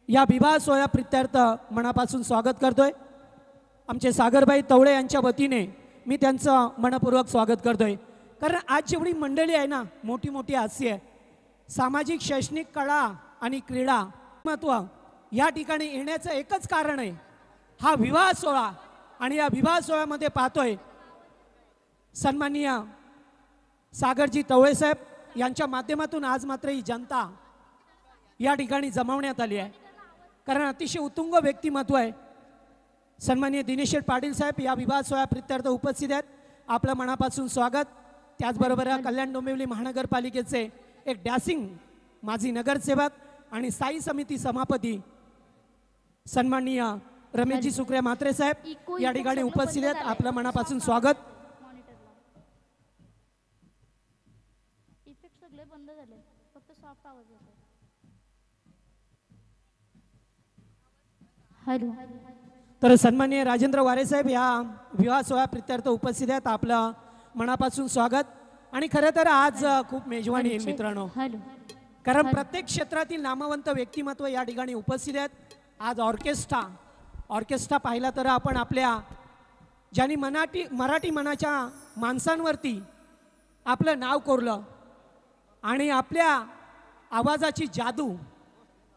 या विवाह सोहळ्या प्रित्यर्थ मनापासून स्वागत करतोय। आमचे सागरभाई तवळे यांच्या वतीने मी त्यांचं मनपूर्वक स्वागत करतोय। कारण आज जेवढी मंडळी आहे ना, मोठी मोठी हास्य सामाजिक शैक्षणिक कला आणि क्रीडा महत्त्व या ठिकाणी येण्याचं एकच कारण आहे, हा विवाह सोहळा। आणि या विवाह सोहळ्यामध्ये पाहतोय सन्माननीय सागरजी तवळे साहेब यांच्या माध्यमातून आज मात्र ही जनता या ठिकाणी जमवण्यात आली आहे। कारण अतिशय उत्तुंग व्यक्तिमत्व आहे। सन्माननीय दिनेश पाटील साहेब या विवाह सोहळ्या प्रित्यर्थ उपस्थित आहेत, आपलं मनापासून स्वागत। त्याचबरोबर कल्याण डोंबिवली महानगरपालिकेचे एक डॅसिंग माजी नगरसेवक आणि स्थायी समिती सभापती सन्माननीय रमेशजी सुक्रिया म्हात्रे साहेब या ठिकाणी उपस्थित आहेत, आपलं मनापासून स्वागत। इफेक्ट सगळे बंद झाले, फक्त सॉफ्ट आवाज येतो। हॅलो। तर सन्माननीय राजेंद्र वारे साहेब या विवाह सोहळ्या प्रित्यर्थ उपस्थित आहेत, आपलं मनापासून स्वागत। आणि खरं तर आज खूप मेजवानी आहे मित्रांनो, कारण प्रत्येक क्षेत्रातील नामवंत व्यक्तिमत्व या ठिकाणी उपस्थित आहेत। आज ऑर्केस्ट्रा पाहिला तर आपण आपल्या ज्यांनी मराठी मनाच्या माणसांवरती आपलं नाव कोरलं आणि आपल्या आवाजाची जादू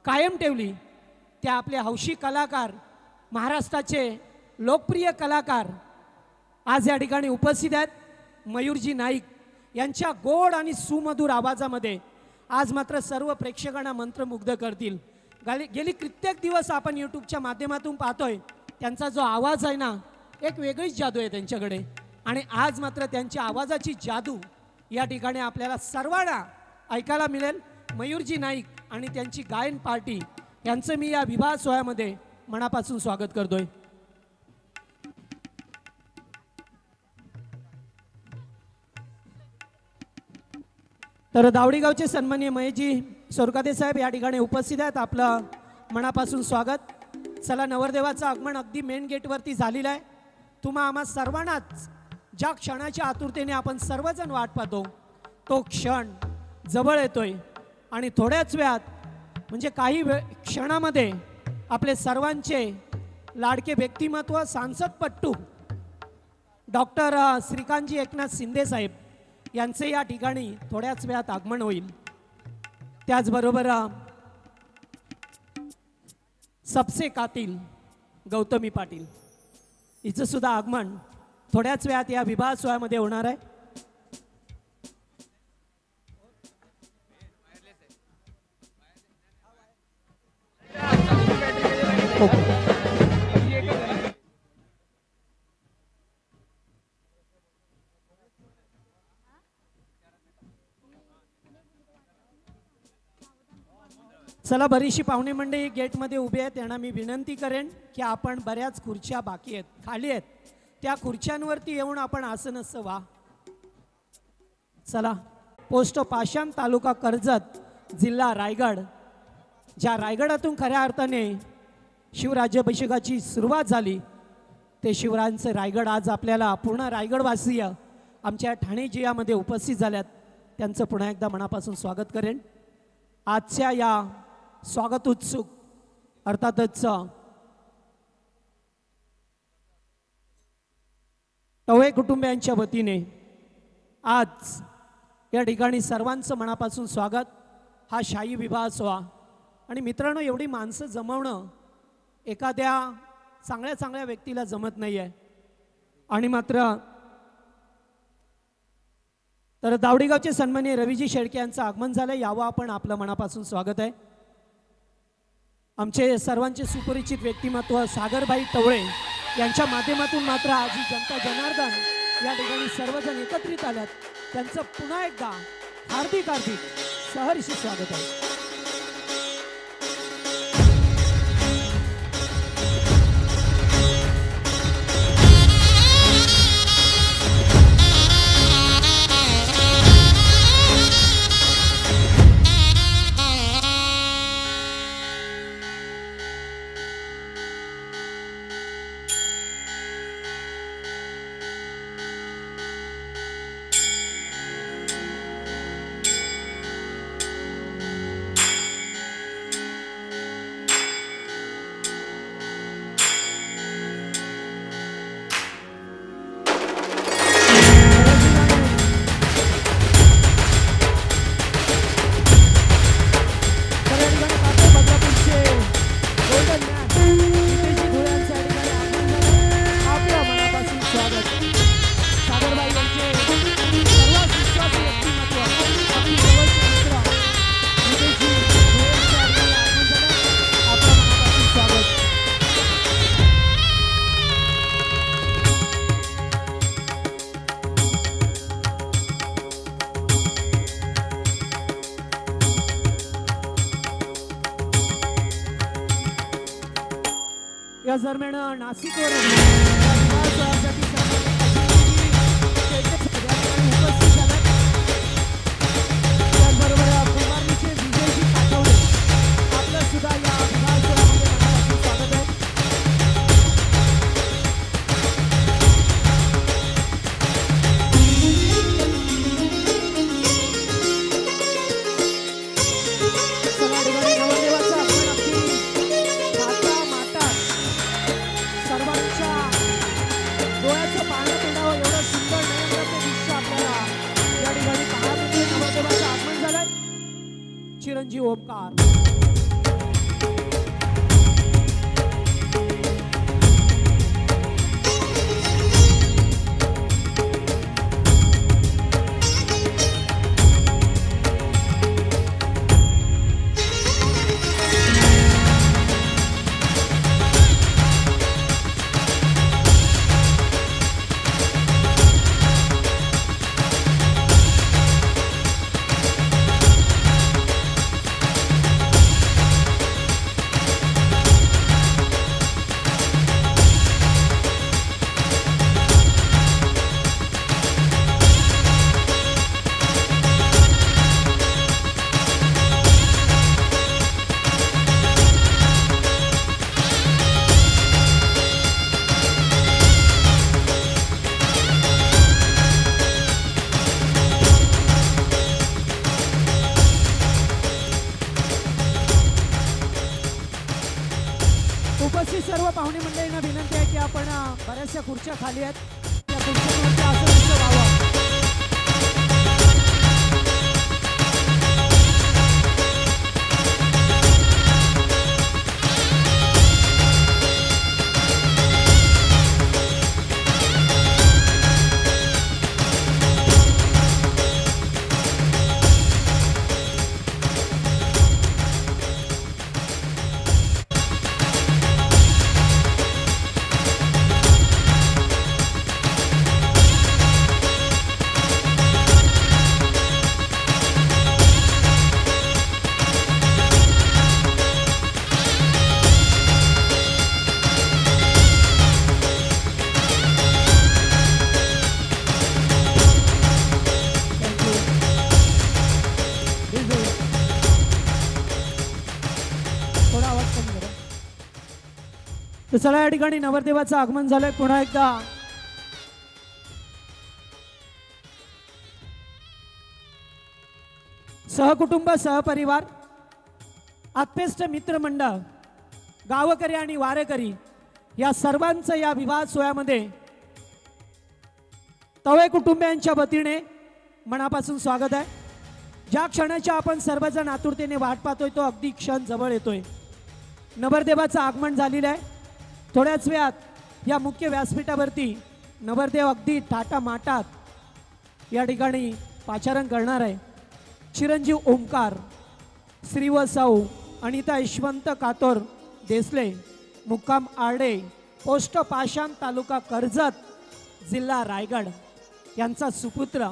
कायम ठेवली, त्या आपले हौशी कलाकार, महाराष्ट्राचे लोकप्रिय कलाकार आज या ठिकाणी उपस्थित आहेत। मयूरजी नाईक यांच्या गोड आणि सुमधुर आवाजामध्ये आज मात्र सर्व प्रेक्षकांना मंत्रमुग्ध करतील। गेली कित्येक दिवस आपण यूट्यूबच्या माध्यमातून पाहतोय, त्यांचा जो आवाज आहे ना, एक वेगळीच जादू आहे त्यांच्याकडे। आणि आज मात्र त्यांच्या आवाजाची जादू या ठिकाणी आपल्याला सर्वांना ऐकायला मिळेल। मयूरजी नाईक आणि त्यांची गायन पार्टी यांचं मी या विवाह सोहळ्यामध्ये मनापासून स्वागत करतोय। तर दावडीगावचे सन्माननीय महेशजी सोरकाते साहेब या ठिकाणी उपस्थित आहेत, आपलं मनापासून स्वागत। चला, नवरदेवाचं आगमन अगदी मेन गेटवरती झालेलं आहे। तुम्हा आम्हा सर्वांनाच ज्या क्षणाच्या आतुरतेने आपण सर्वजण वाट पाहतो, तो क्षण जवळ येतोय। आणि थोड्याच वेळात म्हणजे काही क्षणामध्ये आपले सर्वांचे लाडके व्यक्तिमत्व सांसदपट्टू डॉक्टर श्रीकांतजी एकनाथ शिंदे साहेब यांचे या ठिकाणी थोड्याच वेळात आगमन होईल। त्याचबरोबर सबसे कातिल गौतमी पाटील हिचं सुद्धा आगमन थोड्याच वेळात या विवाह सोहळ्यामध्ये होणार आहे। चला, बरीचशी पाहुणे मंडळी गेटमध्ये उभे आहेत, त्यांना मी विनंती करेन की आपण बऱ्याच खुर्च्या बाकी आहेत, खाली आहेत, त्या खुर्च्यांवरती येऊन आपण आसनस्थ व्हा। चला, पोस्ट पाषाण तालुका कर्जत जिल्हा रायगड, ज्या रायगडातून खऱ्या अर्थाने शिवराज्याभिषेकाची सुरुवात झाली, ते शिवरायांचे रायगड आज आपल्याला पूर्ण रायगडवासीय आमच्या ठाणे जिल्ह्यामध्ये उपस्थित झाल्यात, त्यांचं पुन्हा एकदा मनापासून स्वागत करेन। आजच्या या स्वागत उत्सुक अर्थातच टवळे कुटुंबियांच्या वतीने आज या ठिकाणी सर्वांचं मनापासून स्वागत। हा शाही विवाह सोहळा आणि मित्रांनो, एवढी माणसं जमवणं एखाद्या चांगल्या व्यक्तीला जमत नाही आहे। आणि मात्र तर दावडीगावचे सन्माननीय रवीजी शेळके यांचं आगमन झालं, यावं आपण, आपलं मनापासून स्वागत आहे। आमचे सर्वांचे सुपरिचित व्यक्तिमत्व सागरभाई तवळे यांच्या माध्यमातून मात्र आज ही जनता जनार्दन या ठिकाणी सर्वजण एकत्रित आल्यात, त्यांचं पुन्हा एकदा हार्दिक सहर्षी स्वागत आहे। त्याच दरम्यान नाशिकवरून या विवाह सोहळ्यासाठी उपस्थित झाले. त्याचबरोबर कुंभारलीचे विजयजी काठवडे आपलं सुद्धा या विवाह सोहळ्यामध्ये मनापासून स्वागत आहे. चिरंजीव ओमकार उपस्थित सर्व पाहुणे मंडळींना विनंती आहे की आपण बऱ्याचशा खुर्च्या खाली आहेत त्या खुर्च्यांवरती आसन व्हावं. तर चला या ठिकाणी नवरदेवाचं आगमन झालंय पुन्हा एकदा. सहकुटुंब सहपरिवार आत्पेष्ट मित्रमंडळ गावकरी आणि वारेकरी या सर्वांचं या विवाह सोहळ्यामध्ये तवे कुटुंबियांच्या वतीने मनापासून स्वागत आहे. ज्या क्षणाच्या आपण सर्वजण आतुरतेने वाट पाहतोय तो अगदी क्षण जवळ येतोय. नवरदेवाचं आगमन झालेलं आहे. थोड्याच वेळात या मुख्य व्यासपीठावरती नवरदेव अगदी थाटामाटात या ठिकाणी पाचारण करणार आहे. चिरंजीव ओमकार श्री व सौ अनिता यशवंत कातोर देसले मुक्काम आर्डे पोस्ट पाषाण तालुका कर्जत जिल्हा रायगड यांचा सुपुत्र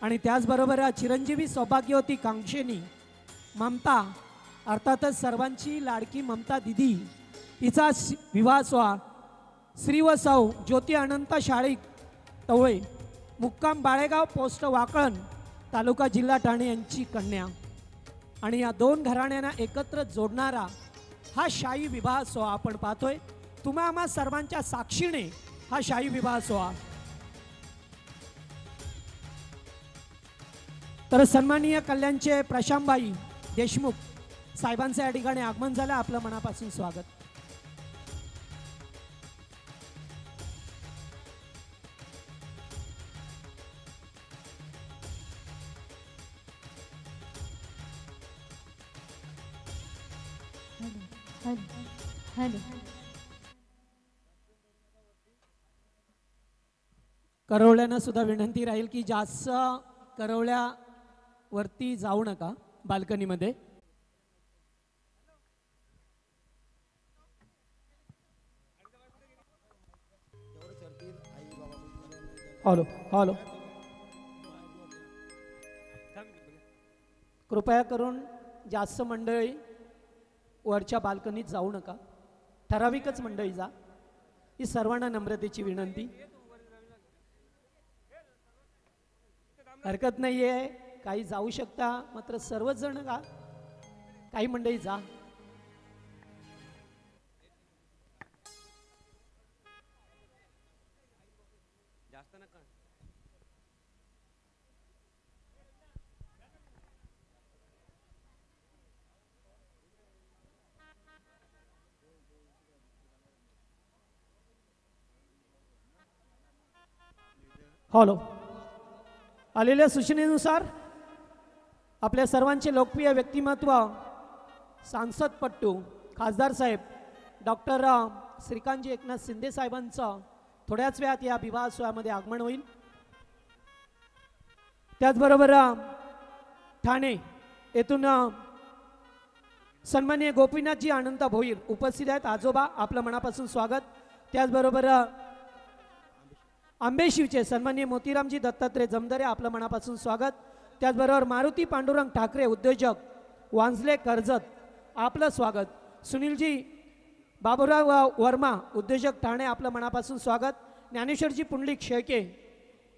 आणि त्याचबरोबर चिरंजीवी सौभाग्यवती कांक्षिणी ममता अर्थातच सर्वांची लाडकी ममता दिदी हिचा विवाह सोहळा श्री व सौ ज्योती अनंत शाळी तवळे मुक्काम बाळेगाव पोस्ट वाकळण तालुका जिल्हा ठाणे यांची कन्या आणि या दोन घराण्यांना एकत्र जोडणारा हा शाही विवाह सोहळा आपण पाहतोय. तुम्हा आम्हा सर्वांच्या साक्षीने हा शाही विवाह सोहळा. तर सन्माननीय कल्याणचे प्रशांतभाई देशमुख साहेबांचं या ठिकाणी आगमन झालं. आपलं मनापासून स्वागत. करवळ्यांना सुद्धा विनंती राहील की जास्त करवळ्यावरती जाऊ नका बाल्कनीमध्ये. हॅलो हॅलो कृपया करून जास्त मंडळी वरच्या बाल्कनीत जाऊ नका. ठराविकच मंडळी जा, ही सर्वांना नम्रतेची विनंती. हरकत नाहीये, काही जाऊ शकता, मात्र सर्वच जण का काही मंडळी जा. हॅलो. आलेल्या सूचनेनुसार आपल्या सर्वांचे लोकप्रिय व्यक्तिमत्व सांसदपट्टू खासदार साहेब डॉक्टर श्रीकांतजी एकनाथ शिंदे साहेबांचं थोड्याच वेळात या विवाह सोहळ्यामध्ये आगमन होईल. त्याचबरोबर ठाणे येथून सन्माननीय गोपीनाथजी अनंत भोईर उपस्थित आहेत. आजोबा आपलं मनापासून स्वागत. त्याचबरोबर आंबेशिवचे सन्माननीय मोतीरामजी दत्तात्रय जमदरे आपलं मनापासून स्वागत. त्याचबरोबर मारुती पांडुरंग ठाकरे उद्योजक वांजले कर्जत आपलं स्वागत. सुनीलजी बाबूराव वर्मा उद्योजक ठाणे आपलं मनापासून स्वागत. ज्ञानेश्वरजी पुंडलिक शेळके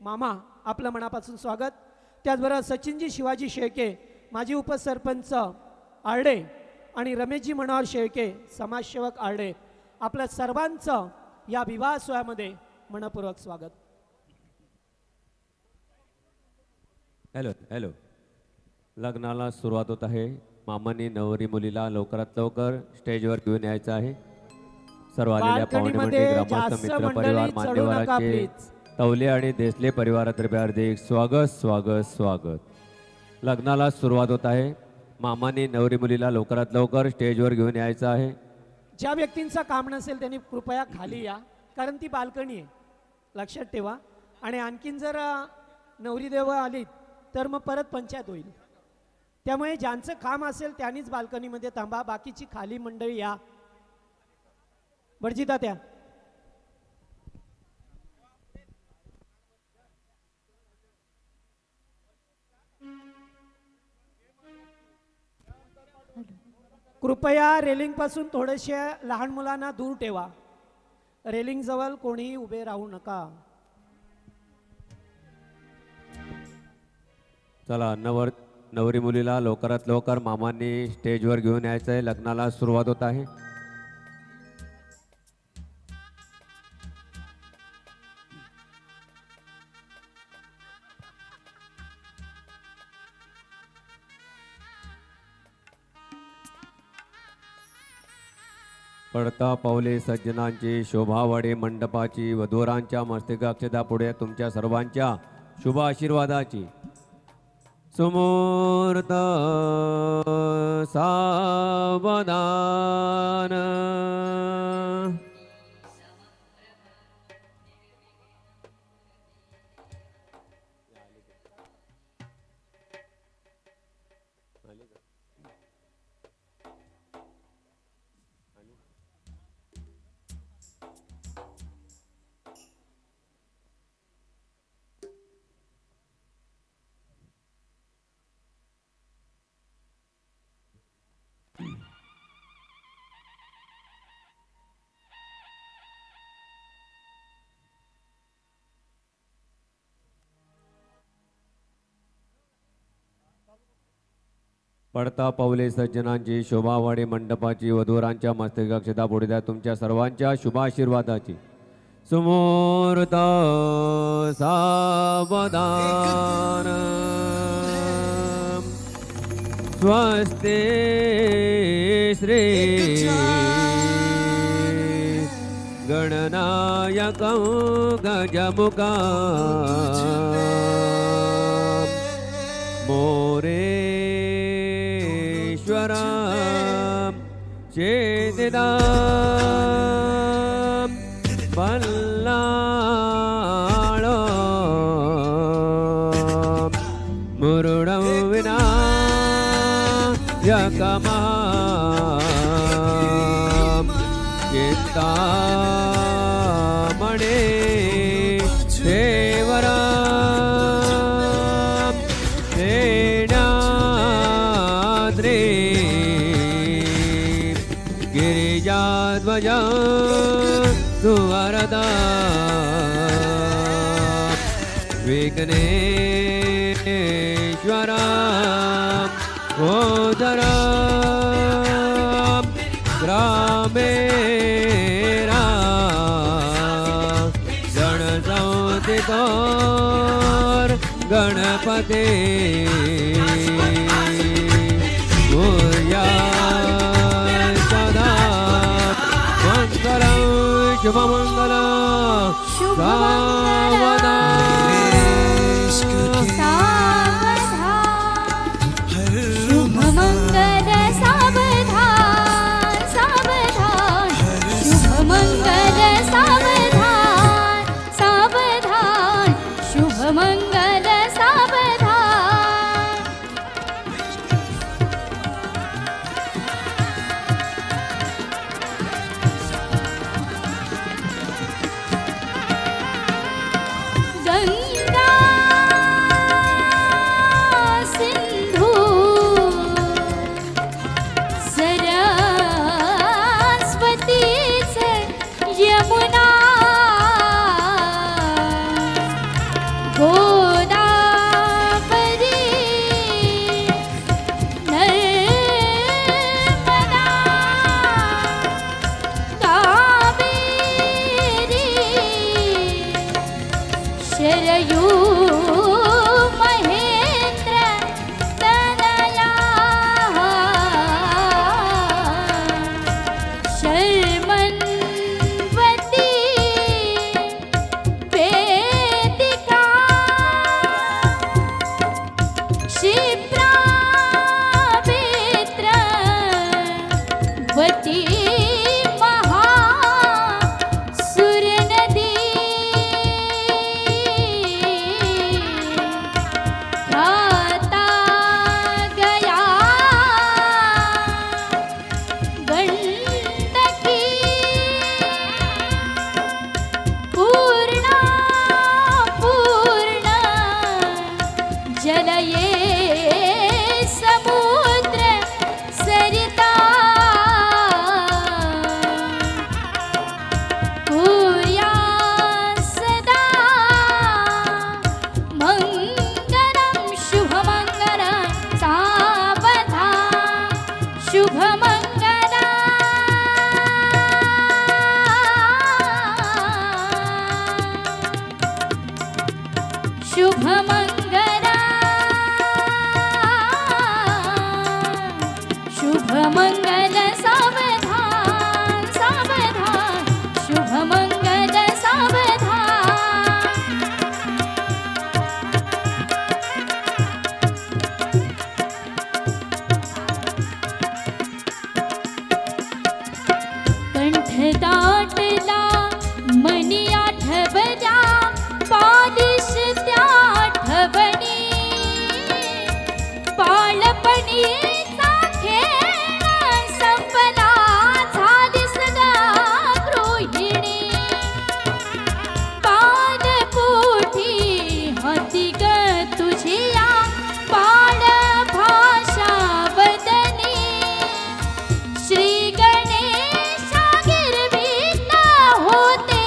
मामा आपलं मनापासून स्वागत. त्याचबरोबर सचिनजी शिवाजी शेळके माजी उपसरपंच आर्डे आणि रमेशजी मनोहर शेळके समाजसेवक आर्डे आपल्या सर्वांचं या विवाह सोहळ्यामध्ये मनपूर्वक स्वागत. Hello hello. लग्नाला सुरुवात होत आहे. मामांनी नवरी मुलीला लवकरात लवकर स्टेजवर घेऊन यायचं आहे. सर्व आलेल्या पाहुणे मंडळी, ग्रामस्थ, मित्र परिवार, मान्यवरांचे तवले आणि देसले परिवारातर्फे हार्दिक स्वागत स्वागत स्वागत. लग्नाला सुरुवात होत आहे. मामांनी नवरी मुलीला लवकरात लवकर स्टेजवर घेऊन यायचं आहे. ज्या व्यक्तींचं काम नसेल त्यांनी कृपया खाली या, कारण ती बाल्कनी आहे, लक्षात ठेवा. आणि आणखीन जर नवरी देव आली तर मग परत पंचायत होईल. त्यामुळे ज्यांचं काम असेल त्यांनीच बाल्कनीमध्ये थांबा, बाकीची खाली मंडळी या. बडजी तात्या. कृपया रेलिंग पासून थोडेसे लहान मुलांना दूर ठेवा. रेलिंग जवळ कोणीही उभे राहू नका. चला, नवरी मुलीला लवकरात लवकर मामांनी स्टेजवर घेऊन यायचं आहे. लग्नाला सुरुवात होत आहे. पडता पावले सज्जनांची शोभावाडे मंडपाची वधूवरांच्या मस्तकाक्षता पुढे तुमच्या सर्वांच्या शुभ आशीर्वादाची सुमूर्त सावधान. पडता पावले सज्जनांची शोभावाडी मंडपाची वधूवरांच्या मस्तकाक्षता पुढे द्या तुमच्या सर्वांच्या शुभाशीर्वादाची सुमूर्त सावधान. स्वस्ते श्री गणनायकं गजमुखा मोरेश्वरं चेदिदां पल्लाळो मुरुडं विनायकमः चिन्तामणे देवरा गिरिजाध्वजा सुवरदा विघ्नेश्वरा गोधरा ग्रामेरा गणसंस्थितोर गणपते शुभमंगलम सावधान सावधान शुभमंगल सावधान सावधान शुभमंगल सावधान गंगा सिंधु सरस्वतीच यमुना गोदावरी नर्मदा कावेरी शरयू महेंद्र तनया शर्मन्वती वेदिका क्षिप्रा वती महा सुरनदी गाता गया गंडकी पूर्णा पूर्ण जलये समुद्र सरिता कुर्या सदा मंगलम शुभमंगलम सावधान शुभमंगलम शुभमंगलम शुभमंगल सावधान सावधान शुभमंगल सावधान कंठ दाटला मनी आठवल्या पालिश त्या आठवणी बाळपणीचा खेळ संपला झालीस गा गृहिणी पादपोटी हाती ग तुझिया बाळ भाषा वदनी श्री गणेशा गिरवीत होते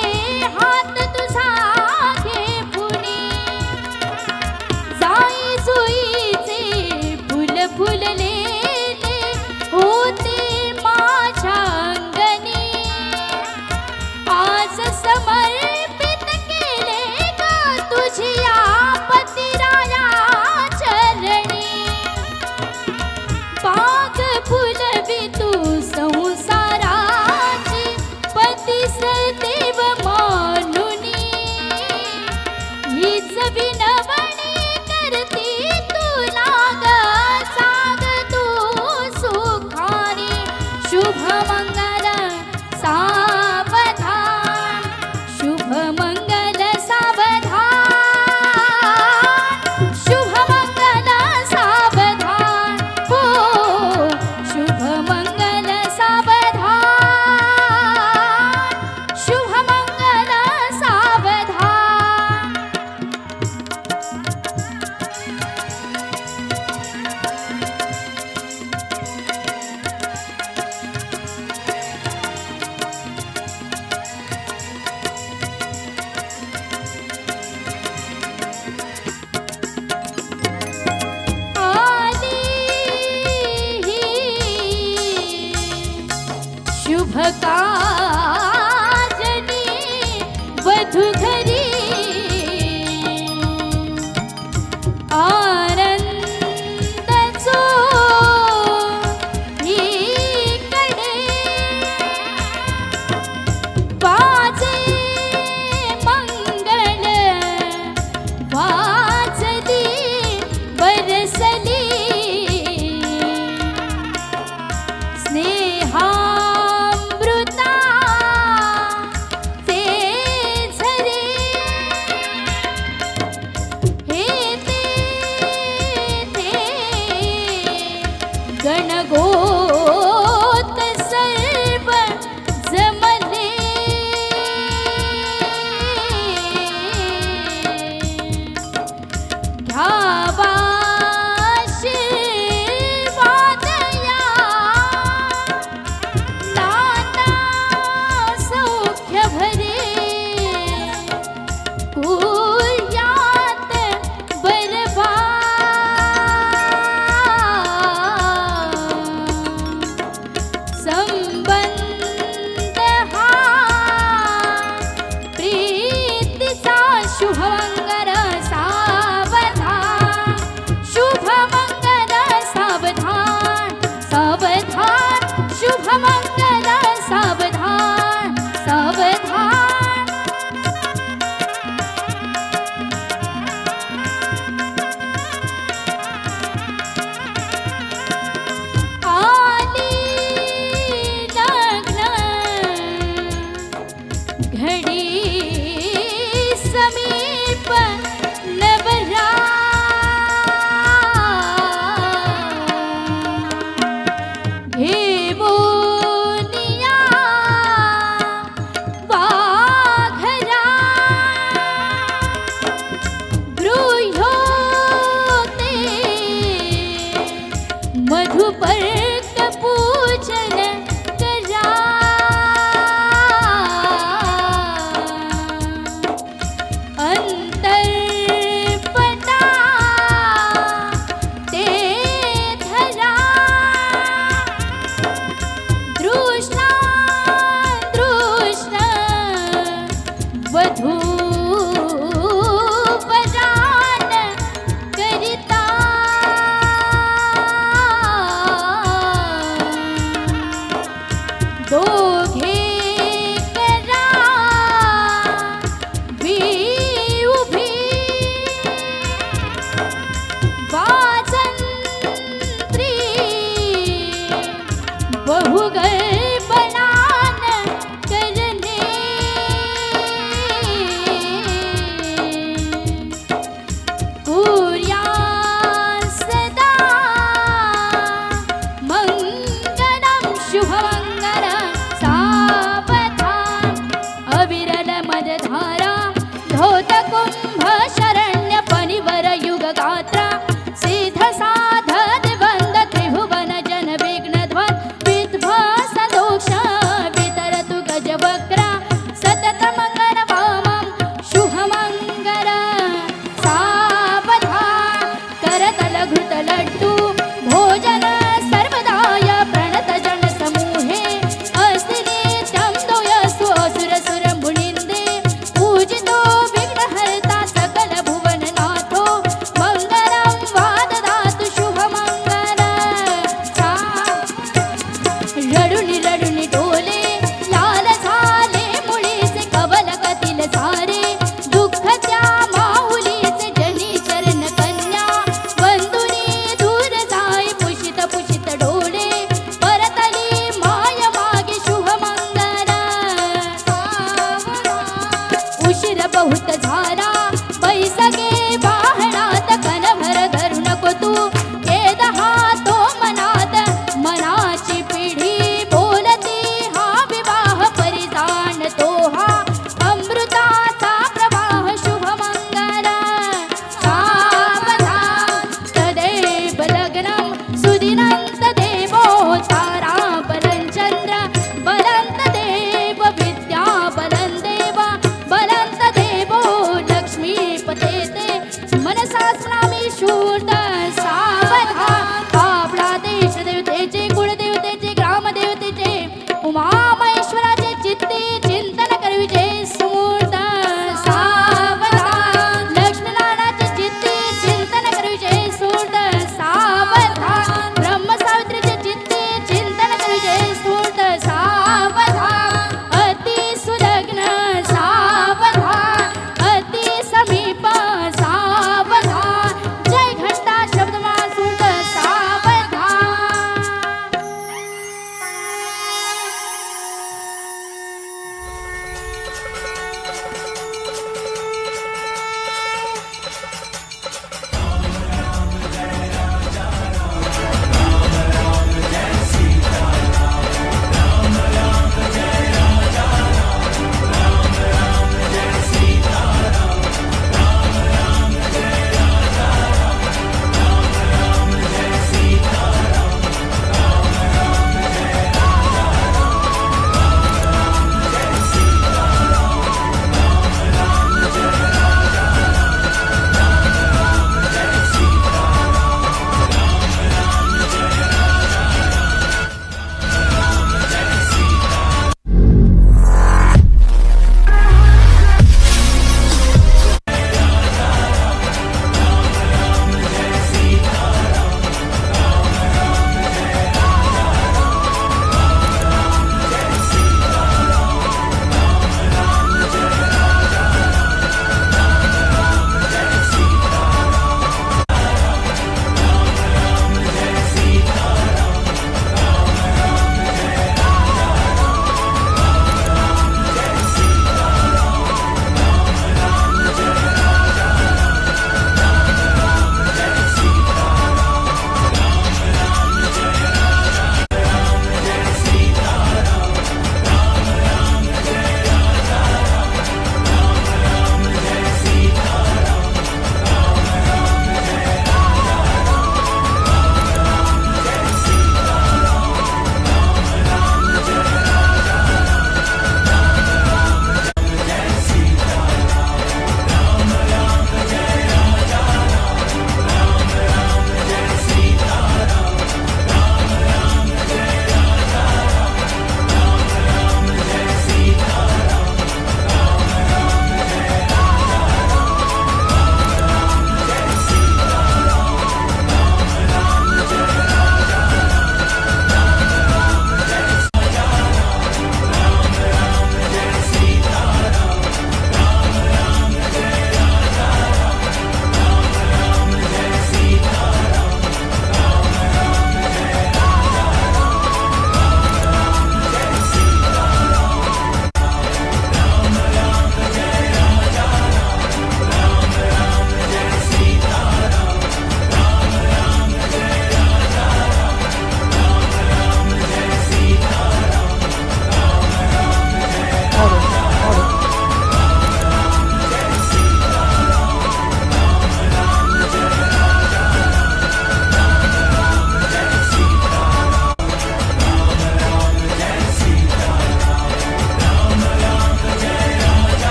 हात तुझा घेपुनी जाई जुईचे फुल फुललेले होते माझ्या अंगणी आज समर्पित केले ग तुझिया पतिराया चरणी बाग फुलवी तू संसाराची पतीस देव मानुनी हीच विनवणी करती तुला ग साग तू सुखानी शुभमंगल सावधान शुभमंगल सावधान शुभमंगल सावधान हो शुभमंगल सावधान शुभमंगल सावधान शुभ काजनी वधू घरी आनंदचो इकडे वाजे मंगल वाजली बरसली स्नेहामृता ते झरे हे ते गणगोत सर्व जमले घ्यावा आशीर्वाद या नाना सौख्य भरे कुर्यात बरबा संबंध हा प्रीतीचा शुभमंगल सावधान शुभमंगल सावधान सावधान शुभमंगल सावधान सावधान आली लग्न घडी समीप नवरा घेवोनिया वाघरा गृह्योते मधुपर्क पूजन करा अंतर्पटा ते धरा दृष्टा दृष्टा वधू वरान करिता दोघे करा वी उभी वाजंत्री बहुगर्भणान करणे कुर्या सदा मंगलम शुभमंगल सा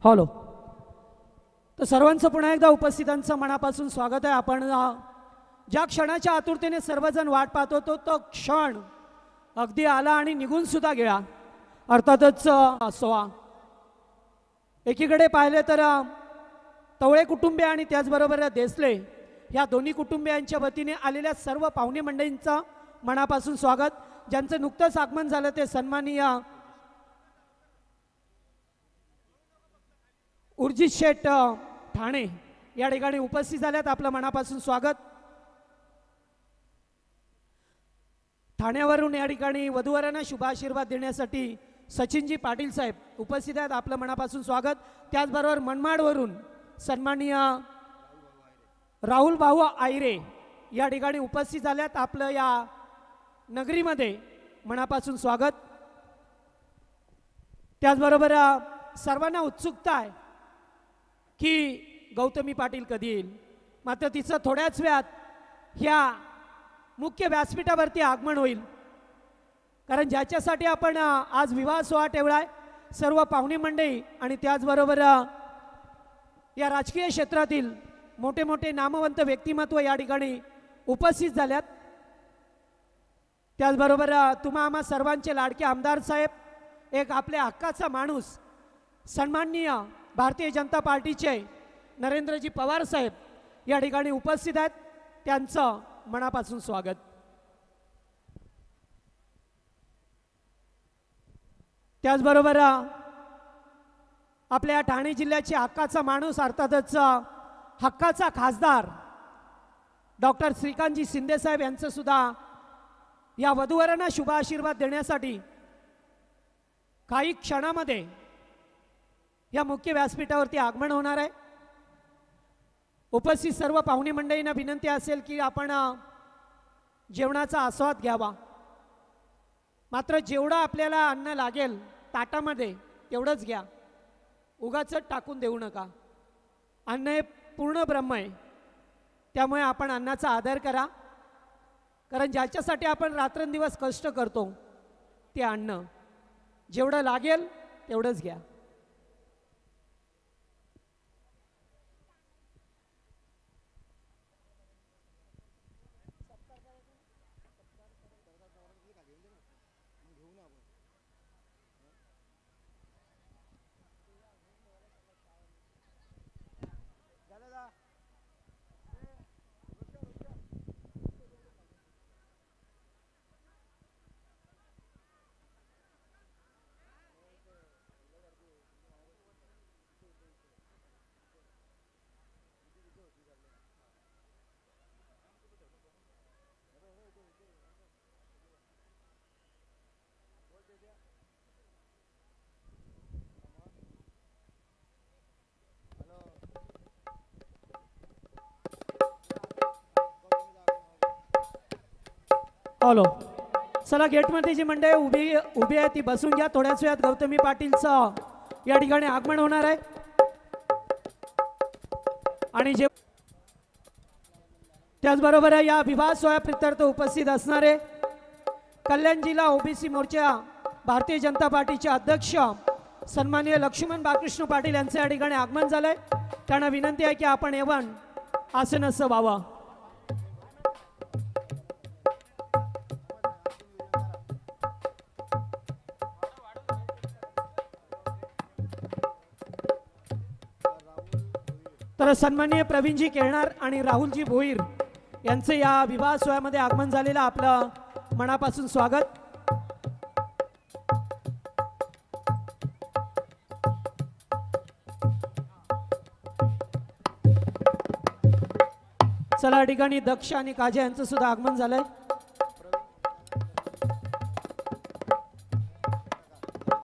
हॅलो. तर सर्वांचं पुन्हा एकदा उपस्थितांचं मनापासून स्वागत आहे. आपण ज्या क्षणाच्या आतुरतेने सर्वजण वाट पाहत होतो तो क्षण अगदी आला आणि निघून सुद्धा गेला. अर्थातच सोहळा एकीकडे पाहिले तर तवळे कुटुंबीय आणि त्याचबरोबर देसले या दोन्ही कुटुंबियांच्या वतीने आलेल्या सर्व पाहुणे मंडळींचं मनापासून स्वागत. ज्यांचं नुकतंच आगमन झालं ते सन्माननीय उर्जित शेठ ठाणे या ठिकाणी उपस्थित झाल्यात. आपलं मनापासून स्वागत. ठाण्यावरून या ठिकाणी वधूवरांना शुभाशीर्वाद देण्यासाठी सचिनजी पाटील साहेब उपस्थित आहेत. आपलं मनापासून स्वागत. त्याचबरोबर मनमाडवरून सन्माननीय राहुल भाऊ आयरे या ठिकाणी उपस्थित झाल्यात. आपलं या नगरीमध्ये मनापासून स्वागत. त्याचबरोबर सर्वांना उत्सुकता आहे की गौतमी पाटील कधी येईल. मात्र तिचं थोड्याच वेळात ह्या मुख्य व्यासपीठावरती आगमन होईल. कारण ज्याच्यासाठी आपण आज विवाह सोहळा ठेवला आहे, सर्व पाहुणे मंडळी आणि त्याचबरोबर या राजकीय क्षेत्रातील मोठे मोठे नामवंत व्यक्तिमत्व या ठिकाणी उपस्थित झाल्यात. त्याचबरोबर तुम्हा आम्हा सर्वांचे लाडके आमदार साहेब, एक आपल्या हक्काचा माणूस सन्माननीय भारतीय जनता पार्टीचे नरेंद्रजी पवार साहेब या ठिकाणी उपस्थित आहेत. त्यांचं मनापासून स्वागत. त्याचबरोबर आपल्या ठाणे जिल्ह्याचे हक्काचा माणूस अर्थातच हक्काचा खासदार डॉक्टर श्रीकांतजी शिंदे साहेब यांचं सुद्धा या वधूवरांना शुभ आशीर्वाद देण्यासाठी काही क्षणामध्ये या मुख्य व्यासपीठावरती आगमन होणार आहे. उपस्थित सर्व पाहुणे मंडळींना विनंती असेल की आपण जेवणाचा आस्वाद घ्यावा. मात्र जेवढं आपल्याला अन्न लागेल ताटामध्ये तेवढंच घ्या, उगाच टाकून देऊ नका. अन्न हे पूर्ण ब्रह्म आहे, त्यामुळे आपण अन्नाचा आदर करा. कारण ज्याच्यासाठी आपण रात्रंदिवस कष्ट करतो ते अन्न जेवढं लागेल तेवढंच घ्या. हॅलो. चला, गेटमध्ये जी मंडळी उभी आहे ती बसून घ्या. थोड्याच वेळात गौतमी पाटीलचं या ठिकाणी आगमन होणार आहे. आणि जे त्याचबरोबर या विवाह सोहळ्याप्रित्यर्थ उपस्थित असणारे कल्याण जिल्हा ओबीसी मोर्चा भारतीय जनता पार्टीचे अध्यक्ष सन्माननीय लक्ष्मण बाळकृष्ण पाटील यांचे या ठिकाणी आगमन झालंय. त्यांना विनंती आहे की आपण येऊन आसनस्थ व्हावं. तर सन्माननीय प्रवीणजी केळणार आणि राहुलजी भोईर यांचं या विवाह सोहळ्यामध्ये आगमन झालेलं आपलं मनापासून स्वागत. चला, ठिकाणी दक्ष आणि काजा यांचं सुद्धा आगमन झालंय.